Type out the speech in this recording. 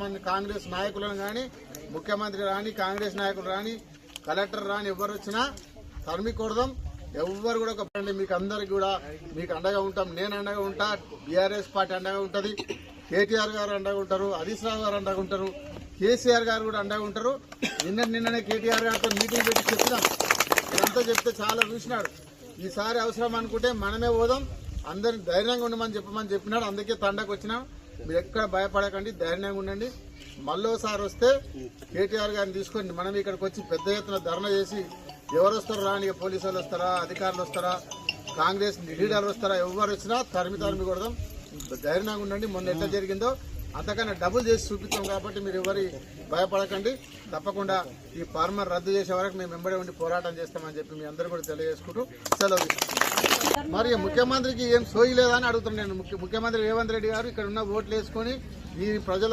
మంది కాంగ్రెస్ నాయకులను గాని ముఖ్యమంత్రి రాని కాంగ్రెస్ నాయకులు రాని కలెక్టర్ రాని ఎవరు వచ్చినా తరిమి కొడదాం. ఎవరు కూడా మీకు అందరికి కూడా మీకు అండగా ఉంటాం. నేను అండగా ఉంటా, బీఆర్ఎస్ పార్టీ అండగా ఉంటది, కేటీఆర్ గారు అండగా ఉంటారు, హరీష్ రావు గారు అండగా ఉంటారు, కేసీఆర్ గారు కూడా అండగా ఉంటారు. నిన్ననే కేటీఆర్ గారితో మీటింగ్ పెట్టి చెప్పినాం. ఇదంతా చెప్తే చాలా చూసినాడు. ఈసారి అవసరం అనుకుంటే మనమే పోదాం, అందరిని ధైర్యంగా ఉండమని చెప్పినాడు. అందుకే తండకు వచ్చినాం. మీరు ఎక్కడ భయపడకండి, ధైర్యంగా ఉండండి. మళ్ళోసారి వస్తే కేటీఆర్ గారిని తీసుకొని మనం ఇక్కడికి వచ్చి పెద్ద ఎత్తున ధర్నా చేసి ఎవరు వస్తారో రాని, పోలీసు వాళ్ళు వస్తారా, అధికారులు వస్తారా, కాంగ్రెస్ లీడర్లు వస్తారా, ఎవరు వచ్చినా తరిమి కొడదాం. ధైర్యంగా ఉండండి. మొన్న ఎట్లా జరిగిందో అంతకన్నా డబుల్ చేసి చూపించాం కాబట్టి మీరు ఎవరి భయపడకండి. తప్పకుండా ఈ ఫార్మర్ రద్దు చేసే వరకు మేము వెంబడి ఉండి పోరాటం చేస్తామని చెప్పి మీ అందరూ కూడా తెలియజేసుకుంటూ సెలవు. మరి ముఖ్యమంత్రికి ఏం సోయి లేదా అని అడుగుతున్నాను. ముఖ్యమంత్రి రేవంత్ రెడ్డి గారు ఇక్కడ ఉన్న ఓట్లు వేసుకొని ఈ ప్రజల